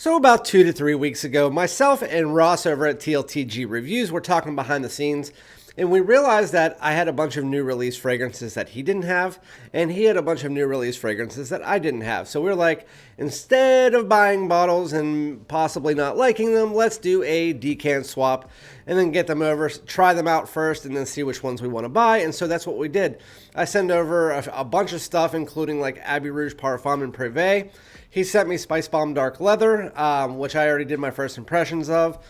So about 2 to 3 weeks ago, myself and Ross over at TLTG Reviews were talking behind the scenes, and we realized that I had a bunch of new release fragrances that he didn't have, and he had a bunch of new release fragrances that I didn't have. So we were like, instead of buying bottles and possibly not liking them, let's do a decant swap and then get them over, try them out first, and then see which ones we want to buy. And so that's what we did. I sent over a bunch of stuff, including like Abbey Rouge Parfum and Privé. He sent me Spice Bomb Dark Leather, which I already did my first impressions of.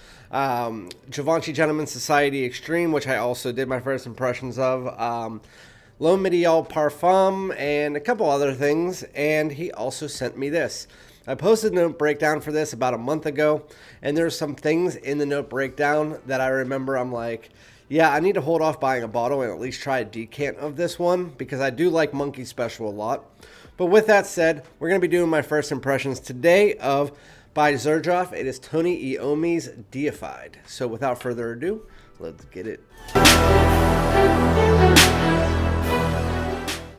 Givenchy Gentleman Society Extreme, which I also did my first impressions of. L'Homme Ideal Parfum, and a couple other things. And he also sent me this. I posted a note breakdown for this about a month ago, and there's some things in the note breakdown that I remember I'm like, yeah, I need to hold off buying a bottle and at least try a decant of this one, because I do like Monkey Special a lot. But with that said, we're going to be doing my first impressions today of by Xerjoff. It is Toni Iommi's Deified. So without further ado, let's get it.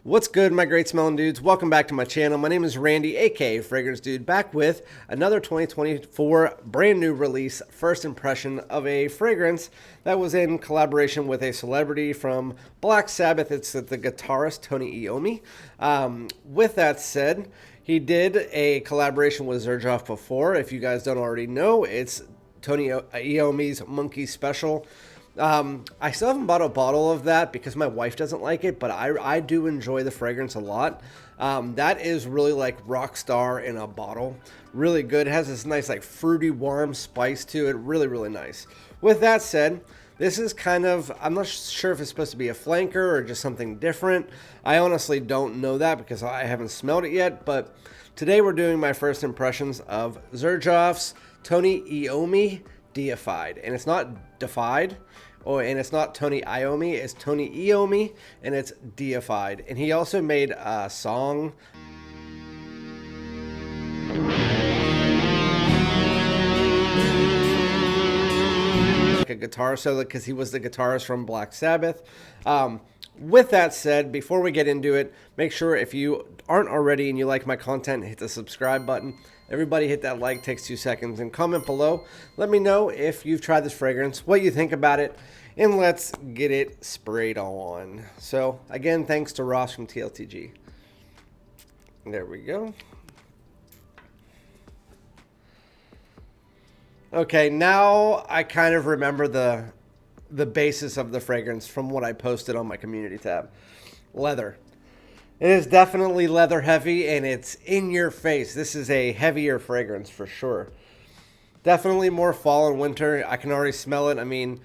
What's good, my great smelling dudes? Welcome back to my channel. My name is Randy, aka Fragrance Dude, back with another 2024 brand new release, first impression of a fragrance that was in collaboration with a celebrity from Black Sabbath. It's the guitarist Toni Iommi. With that said, he did a collaboration with Xerjoff before. If you guys don't already know, it's Toni Iommi's Monkey Special. I still haven't bought a bottle of that because my wife doesn't like it, but I do enjoy the fragrance a lot. That is really like Rockstar in a bottle. Really good. It has this nice like fruity, warm spice to it. Really, really nice. With that said, this is kind of, I'm not sure if it's supposed to be a flanker or just something different. I honestly don't know that because I haven't smelled it yet, but today we're doing my first impressions of Xerjoff's Toni Iommi Deified. And it's not defied. Oh, and it's not Toni Iommi, it's Toni Iommi, and it's Deified. And he also made a song. Like a guitar solo, because he was the guitarist from Black Sabbath. With that said, before we get into it, make sure if you aren't already and you like my content, hit the subscribe button. Everybody hit that like, takes 2 seconds, and comment below. Let me know if you've tried this fragrance, what you think about it, and let's get it sprayed on. So, again, thanks to Ross from TLTG. There we go. Okay, now I kind of remember the basis of the fragrance from what I posted on my community tab. Leather. It is definitely leather heavy, and it's in your face. This is a heavier fragrance for sure. Definitely more fall and winter. I can already smell it. I mean,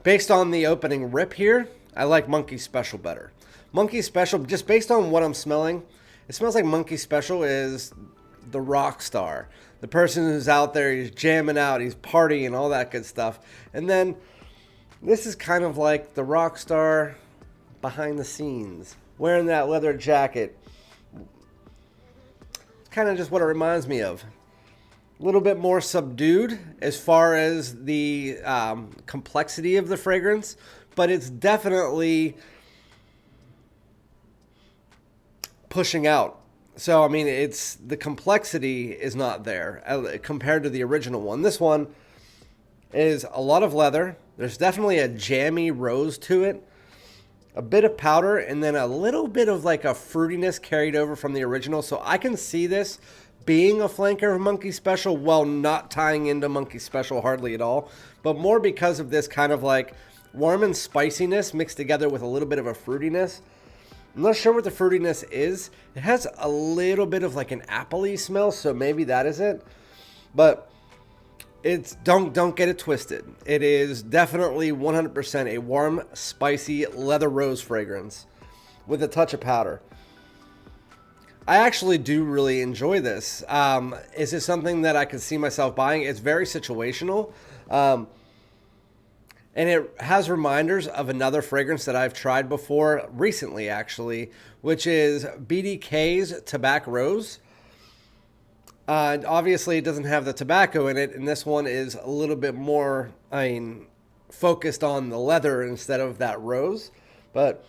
based on the opening rip here, I like Monkey Special better. Monkey Special, just based on what I'm smelling, it smells like Monkey Special is the rock star. The person who's out there, he's jamming out, he's partying, all that good stuff. And then this is kind of like the rock star behind the scenes, wearing that leather jacket. It's kind of just what it reminds me of. A little bit more subdued as far as the complexity of the fragrance, but it's definitely pushing out. So, I mean, it's the complexity is not there compared to the original one. This one is a lot of leather. There's definitely a jammy rose to it, a bit of powder, and then a little bit of like a fruitiness carried over from the original. So I can see this being a flanker of Monkey Special while not tying into Monkey Special hardly at all, but more because of this kind of like warm and spiciness mixed together with a little bit of a fruitiness. I'm not sure what the fruitiness is. It has a little bit of like an apple-y smell, so maybe that is it. But it's don't get it twisted. It is definitely 100% a warm, spicy leather rose fragrance with a touch of powder. I actually do really enjoy this. Is this something that I could see myself buying? It's very situational. And it has reminders of another fragrance that I've tried before, recently actually, which is BDK's Tobacco Rose. Obviously, it doesn't have the tobacco in it, and this one is a little bit more, focused on the leather instead of that rose. But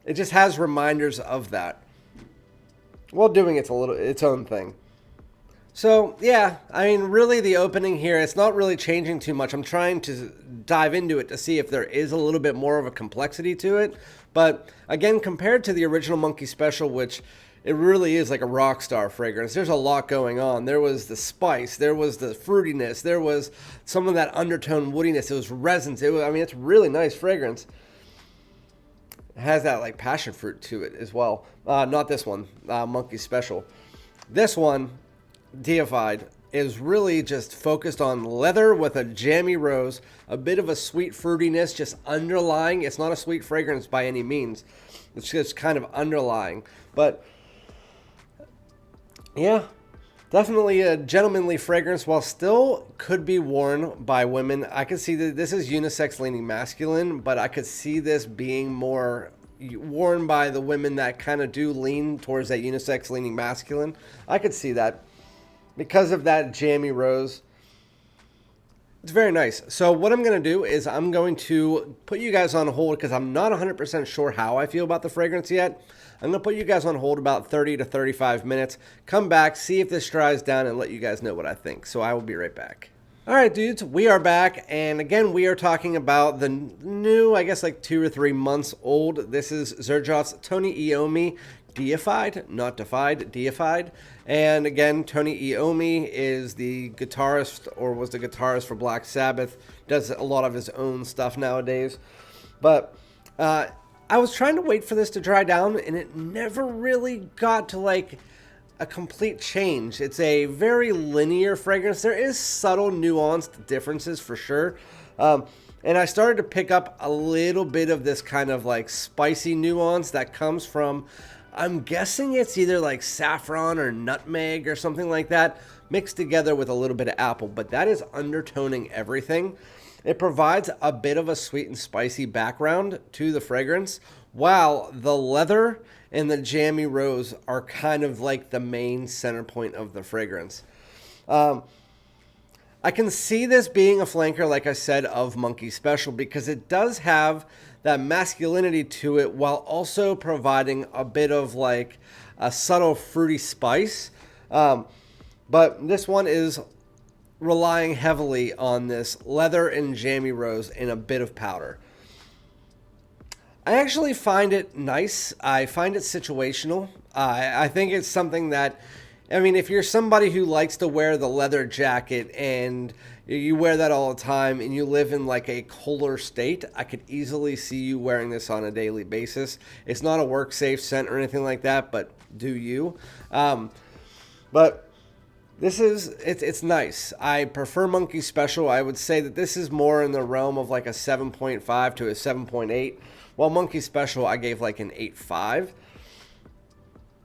it just has reminders of that while doing its own thing. So, yeah, I mean, really the opening here, it's not really changing too much. I'm trying to dive into it to see if there is a little bit more of a complexity to it. But, again, compared to the original Monkey Special, which it really is like a rock star fragrance, there's a lot going on. There was the spice, there was the fruitiness, there was some of that undertone woodiness, it was resins. It's a really nice fragrance. It has that, like, passion fruit to it as well. Not this one, Monkey Special. This one, Deified, is really just focused on leather with a jammy rose, a bit of a sweet fruitiness just underlying. It's not a sweet fragrance by any means. It's just kind of underlying. But yeah, definitely a gentlemanly fragrance while still could be worn by women. I could see that this is unisex leaning masculine, but I could see this being more worn by the women that kind of do lean towards that unisex leaning masculine. I could see that. Because of that jammy rose. It's very nice. So what I'm going to do is I'm going to put you guys on hold because I'm not 100% sure how I feel about the fragrance yet. I'm going to put you guys on hold about 30 to 35 minutes. Come back, see if this dries down, and let you guys know what I think. So I will be right back. All right, dudes, we are back. And again, we are talking about the new, I guess like 2 or 3 months old. This is Xerjoff's Toni Iommi Deified, not defied, Deified. And again, Toni Iommi is the guitarist, or was the guitarist for Black Sabbath, does a lot of his own stuff nowadays. But I was trying to wait for this to dry down, and it never really got to like a complete change. It's a very linear fragrance. There is subtle nuanced differences for sure. And I started to pick up a little bit of this kind of like spicy nuance that comes from, I'm guessing it's either like saffron or nutmeg or something like that, mixed together with a little bit of apple, but that is undertoning everything. It provides a bit of a sweet and spicy background to the fragrance, while the leather and the jammy rose are kind of like the main center point of the fragrance. I can see this being a flanker, like I said, of Monkey Special because it does have that masculinity to it while also providing a bit of like a subtle fruity spice. But this one is relying heavily on this leather and jammy rose and a bit of powder. I actually find it nice. I find it situational. I think it's something that, I mean, if you're somebody who likes to wear the leather jacket and you wear that all the time and you live in like a colder state, I could easily see you wearing this on a daily basis. It's not a work safe scent or anything like that, but do you? But this is, it's nice. I prefer Monkey Special. I would say that this is more in the realm of like a 7.5 to a 7.8. While Monkey Special, I gave like an 8.5.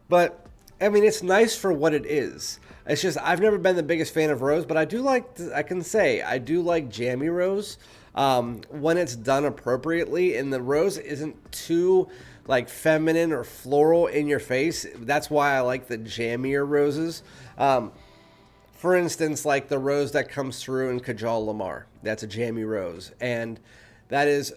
But I mean, it's nice for what it is. It's just, I've never been the biggest fan of rose, but I do like, I can say, I do like jammy rose when it's done appropriately, and the rose isn't too like feminine or floral in your face. That's why I like the jammier roses. For instance, like the rose that comes through in Kajal Lamar. That's a jammy rose, and that is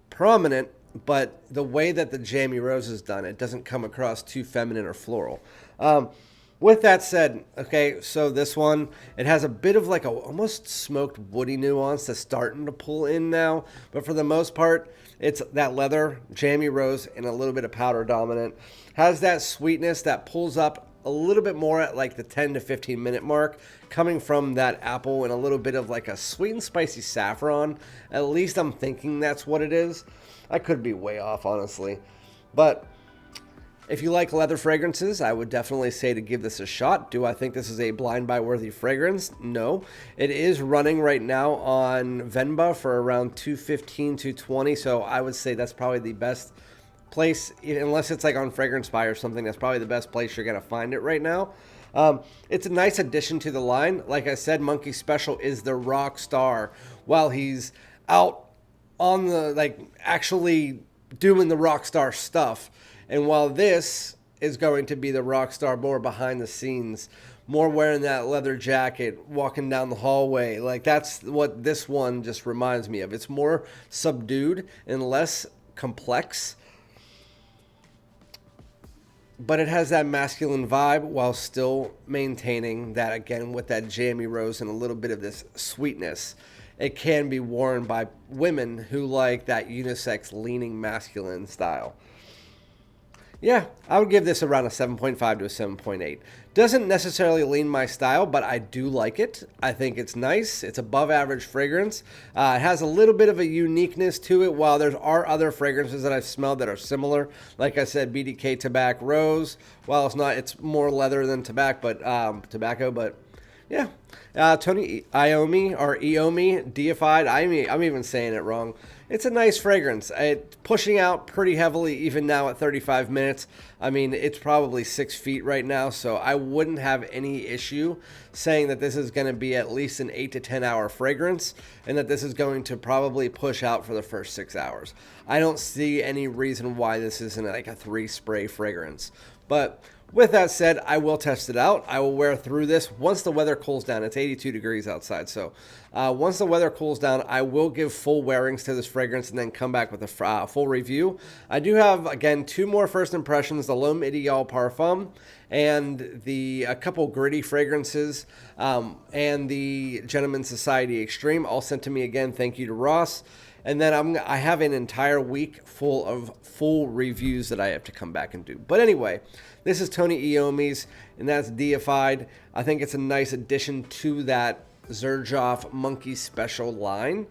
prominent, but the way that the jammy rose is done, it doesn't come across too feminine or floral. With that said, okay, so this one, it has a bit of like a almost smoked woody nuance that's starting to pull in now, but for the most part, it's that leather, jammy rose, and a little bit of powder dominant. Has that sweetness that pulls up a little bit more at like the 10 to 15 minute mark, coming from that apple and a little bit of like a sweet and spicy saffron. At least I'm thinking that's what it is. I could be way off, honestly. But if you like leather fragrances, I would definitely say to give this a shot. Do I think this is a blind buy worthy fragrance? No. It is running right now on Venba for around $215, $220. So I would say that's probably the best place, unless it's like on Fragrance Buy or something. That's probably the best place you're going to find it right now. It's a nice addition to the line. Like I said, Monkey Special is the rock star while he's out on the, like, actually doing the rock star stuff. And while this is going to be the rock star more behind the scenes, more wearing that leather jacket, walking down the hallway, like that's what this one just reminds me of. It's more subdued and less complex. but it has that masculine vibe while still maintaining that, again, with that jammy rose and a little bit of this sweetness. It can be worn by women who like that unisex leaning masculine style. Yeah, I would give this around a 7.5 to a 7.8. Doesn't necessarily lean my style, but I do like it. I think it's nice. It's above average fragrance. It has a little bit of a uniqueness to it, while there are other fragrances that I've smelled that are similar. Like I said, BDK Tobacco Rose. While it's not, it's more leather than tobacco, but yeah. Toni Iommi Deified. I'm even saying it wrong. It's a nice fragrance. It's pushing out pretty heavily even now at 35 minutes. I mean, it's probably 6 feet right now, so I wouldn't have any issue saying that this is going to be at least an 8 to 10 hour fragrance and that this is going to probably push out for the first 6 hours. I don't see any reason why this isn't like a 3 spray fragrance. But with that said, I will test it out. I will wear through this once the weather cools down. It's 82 degrees outside. So once the weather cools down, I will give full wearings to this fragrance and then come back with a full review. I do have, again, 2 more first impressions, the L'Homme Idéal Parfum and a couple gritty fragrances and the Gentleman's Society Extreme, all sent to me again. Thank you to Ross. And then I have an entire week full of full reviews that I have to come back and do. But anyway, this is Toni Iommi's, and that's Deified. I think it's a nice addition to that Xerjoff Monkey Special line.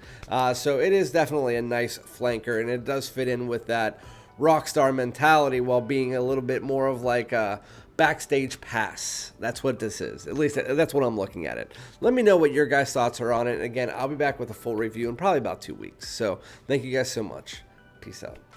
So it is definitely a nice flanker, and it does fit in with that rock star mentality while being a little bit more of like a backstage pass. That's what this is. At least that's what I'm looking at it. Let me know what your guys' thoughts are on it. And again, I'll be back with a full review in probably about 2 weeks. So thank you guys so much. Peace out.